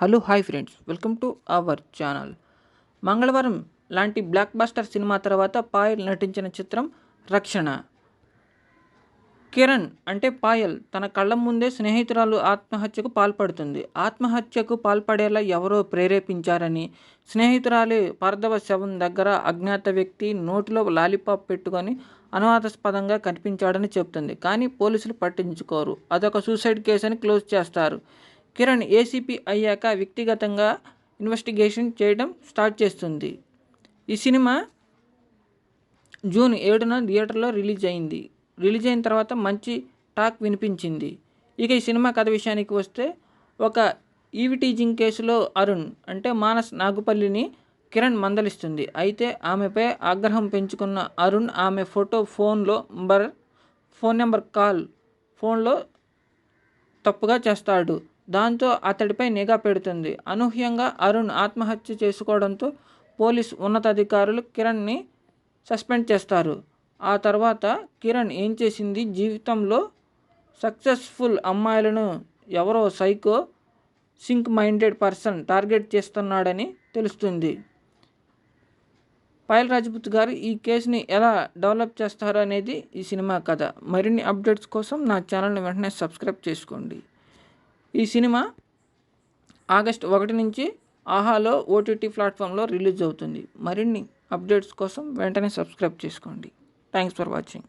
Hello hi friends, welcome to our channel. మంగళవారం లాంటి block buster cinema తర్వాత పాయల్ నటించిన చిత్రం రక్షణ. కిరణ్ అంటే పాయల్ తన కళ్ళ ముందే స్నేహితురాలు ఆత్మహత్యకు పాల్పడుతుంది. ఆత్మహత్యకు పాల్పడేలా ఎవరో ప్రేరేపించారని, స్నేహితురాలి పార్థవ శవం దగ్గర అజ్ఞాత వ్యక్తి నోటిలో లాలీపాప్ పెట్టుకొని అనుమానాస్పదంగా కనిపించాడని చెబుతుంది. కానీ పోలీసులు పట్టించుకోరు. అదొక సూసైడ్ కేసు అని క్లోజ్ చేస్తారు. కిరణ్ ఏసీపీ అయ్యాక వ్యక్తిగతంగా ఇన్వెస్టిగేషన్ చేయడం స్టార్ట్ చేస్తుంది. ఈ సినిమా జూన్ 7న థియేటర్లో రిలీజ్ అయిన తర్వాత మంచి టాక్ వినిపించింది. ఇక ఈ సినిమా కథ విషయానికి వస్తే, ఒక ఈవిటీజింగ్ కేసులో అరుణ్ అంటే మానస్ నాగుపల్లిని కిరణ్ మందలిస్తుంది. అయితే ఆమెపై ఆగ్రహం పెంచుకున్న అరుణ్ ఆమె ఫోన్ నెంబర్ కాల్ ఫోన్లో తప్పుగా చేస్తాడు. దాంతో అతడిపై నిఘా పెడుతుంది. అనూహ్యంగా అరుణ్ ఆత్మహత్య చేసుకోవడంతో పోలీస్ ఉన్నతాధికారులు కిరణ్ని సస్పెండ్ చేస్తారు. ఆ తర్వాత కిరణ్ ఏం చేసింది, జీవితంలో సక్సెస్ఫుల్ అమ్మాయిలను ఎవరో psycho sick minded person target చేస్తున్నాడని తెలుస్తుంది. పాయల్ రాజ్పుత్ గారు ఈ కేసుని ఎలా డెవలప్ చేస్తారో అనేది ఈ సినిమా కథ. మరిన్ని అప్డేట్స్ కోసం నా ఛానల్ని వెంటనే సబ్స్క్రైబ్ చేసుకోండి. ఈ సినిమా ఆగస్ట్ 1 నుంచి ఆహాలో ఓటీటీ ప్లాట్ఫామ్లో రిలీజ్ అవుతుంది. మరిన్ని అప్డేట్స్ కోసం వెంటనే సబ్స్క్రైబ్ చేసుకోండి. Thanks for watching.